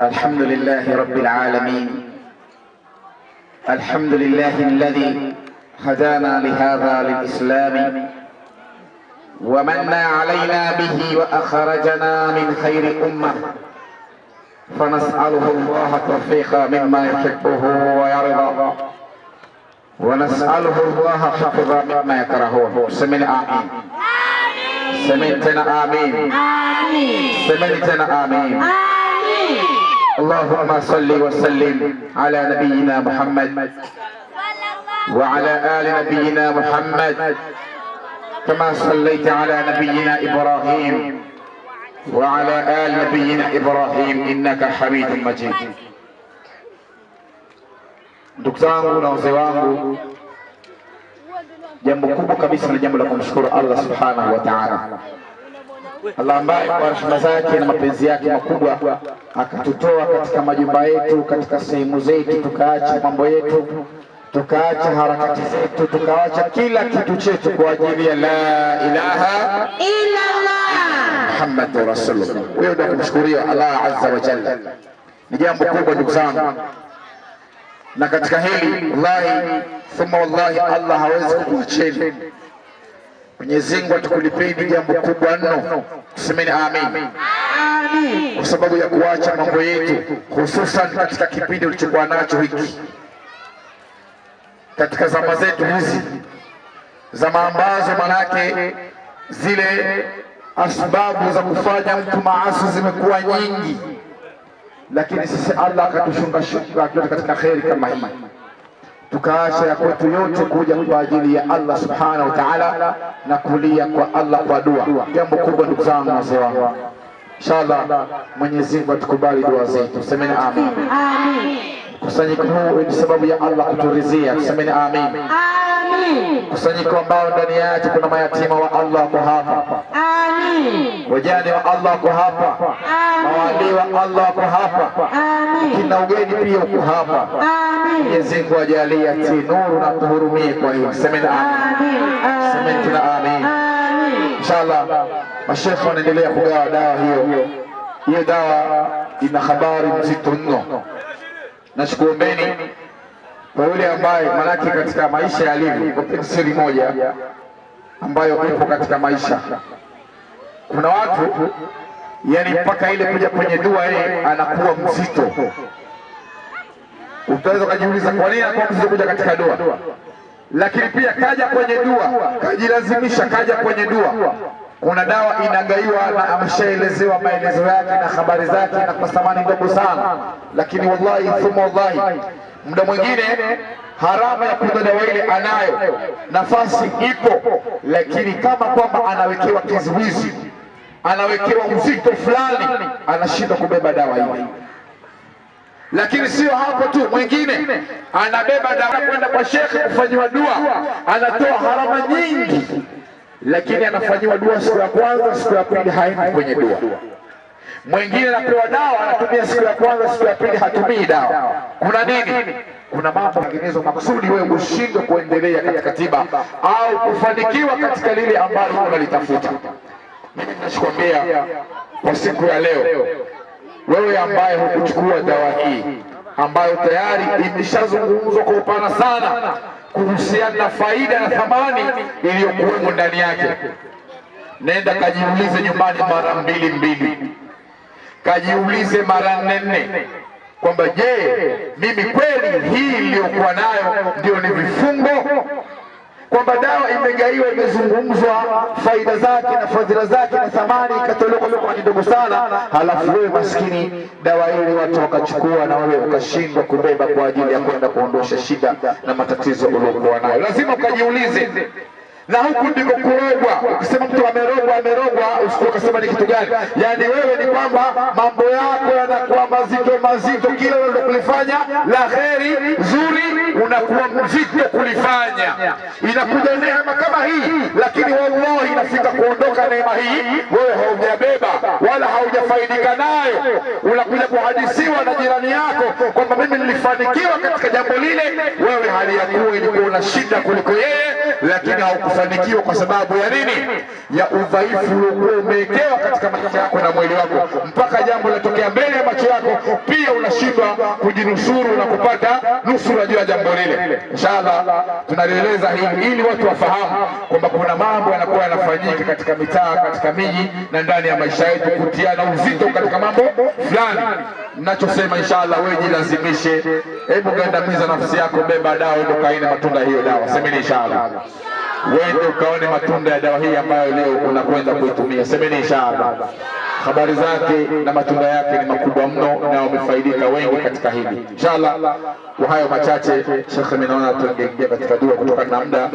الحمد لله رب العالمين. الحمد لله الذي هدانا لهذا للإسلام ومن علينا به وأخرجنا من خير أمة، فنسأله الله التوفيق مما يحبه ويرضى، ونسأله الله حفظ مما يكرهه. سمعنا آمين. سمعتنا آمين. سمعتنا آمين. اللهم صل وسلم على نبينا محمد وعلى آل نبينا محمد كما صليت على نبينا إبراهيم وعلى آل نبينا إبراهيم إنك حميد مجيد. Ndugu zangu na wazee wangu, jambo kubwa kabisa ni jambo la kumshukuru Allah subhanahu wa ta'ala. Allah ambaye kwa rehema zake na mapenzi yake makubwa akatutoa katika majumba yetu, katika sehemu zetu, tukaacha mambo yetu, tukaacha harakati zetu, tukaacha kila kitu chetu kwa ajili ya la ilaha illa Allah Muhammadur Rasulullah. Wewe ndio kumshukuria Allah azza wa jalla, ni jambo kubwa ndugu zangu. Na katika hili wallahi thumma wallahi Allah hawezi kukuacheni. Mwenyezi Mungu atakulipeni jambo kubwa mno. Tusemeni amin. Amin. Kwa sababu ya kuacha mambo yetu, hususan katika kipindi ulichokuwa nacho hiki, katika zama zetu hizi, zama ambazo manake zile asbabu za kufanya mtu maasi zimekuwa nyingi, lakini sisi Allah akatushunga katika kheri kama hii, tukaacha ya kwetu yote kuja kwa ajili ya Allah subhanahu wa ta'ala na kulia kwa Allah kwa dua. Jambo kubwa ndugu zangu na wazee wangu, inshallah Mwenyezi Mungu atukubali dua zetu. Semeni amin. Amin. Kusanyiko huu ni sababu ya Allah kuturizia. Semeni amin. Amin. Kusanyiko ambao ndani yake kuna mayatima wa Allah kwa hapa. Amin. Wajane wa Allah kwa hapa. Amin. Mawali wa Allah kwa hapa. Amin. Kina ugeni pia uko hapa. Amin. Mwenyezi Mungu ajalie ati nuru na kuhurumie kwa hiyo. Semeni amin. Semeni tena amin. Amin. Inshallah mashekhe wanaendelea kugawa dawa hiyo. Hiyo dawa ina habari nzito mno. Nashukurumbeni kwa yule ambaye manake katika maisha yalivyo, kwa siri moja ambayo ipo katika maisha, kuna watu yani mpaka ile kuja kwenye dua yeye anakuwa mzito. Utaweza kujiuliza kwa nini anakuwa mzito kuja katika dua, lakini pia kaja kwenye dua, kajilazimisha kaja kwenye dua. Kuna dawa inagaiwa na ameshaelezewa maelezo yake na habari zake na kwa thamani ndogo sana, lakini wallahi thumma wallahi muda mwingine harama ya kunywa dawa ile anayo, nafasi ipo, lakini kama kwamba anawekewa kizuizi, anawekewa mzito fulani, anashindwa kubeba dawa ile. Lakini sio hapo tu, mwingine anabeba dawa kwenda kwa shekhe kufanywa dua, anatoa harama nyingi, lakini anafanyiwa dua siku ya kwanza, siku ya pili haendi kwenye dua. Mwingine anapewa dawa, anatumia siku ya kwanza, siku ya pili hatumii dawa. Kuna nini? Kuna mambo menginezo makusudi wewe ushindwe kuendelea katika tiba au kufanikiwa katika lile ambalo unalitafuta. Mimi ninachokuambia kwa siku ya leo, wewe ambaye hukuchukua dawa hii ambayo tayari imeshazungumzwa kwa upana sana kuhusiana na faida na thamani iliyokuwemo ndani yake, nenda kajiulize nyumbani mara mbili, kajiulize mara 4 kwamba je, mimi kweli hii iliyokuwa nayo ndio ni vifungo? Kwamba dawa imegaiwa, imezungumzwa faida zake na fadhila zake na thamani ikatolewa kwa kidogo sana, halafu wewe maskini dawa ile watu wakachukua na wewe ukashindwa kubeba kwa ajili ya kwenda kuondosha shida na matatizo uliokuwa nayo. Lazima ukajiulize, na huku ndiko kurogwa. Ukisema mtu amerogwa, usikasema ni kitu gani? Yani wewe ni kwamba mambo yako yanakuwa mazito, kila unalofanya la kheri zuri unakuwa mzito kulifanya. Inakuja neema kama hii, lakini wallahi inafika kuondoka neema hii wewe haujabeba wala haujafaidika nayo. Unakuja kuhadisiwa na jirani yako kwamba mimi nilifanikiwa katika jambo lile, wewe hali ya kuwa ilikuwa una shida kuliko yeye, lakini haukufaidika kufanikiwa kwa sababu ya nini? Ya udhaifu uliokuwa umewekewa katika maisha yako na mwili wako, mpaka jambo linatokea mbele ya macho yako, pia unashindwa kujinusuru na kupata nusura juu ya jambo lile. Inshallah tunalieleza hili ili watu wafahamu kwamba kuna mambo yanakuwa yanafanyika katika mitaa, katika miji na ndani ya maisha yetu, kutiana uzito katika mambo fulani. Ninachosema inshallah, wewe jilazimishe, hebu gandamiza nafsi yako, beba dawa, ndio kaine matunda hiyo dawa. Semeni inshallah, wewe ukaone matunda ya dawa hii ambayo leo unakwenda kuitumia. Semeni inshallah, habari zake na matunda yake ni makubwa mno na wamefaidika wengi katika hili inshallah. Kwa hayo machache, Sheikh, mimi naona tuingie katika dua kutokana na muda.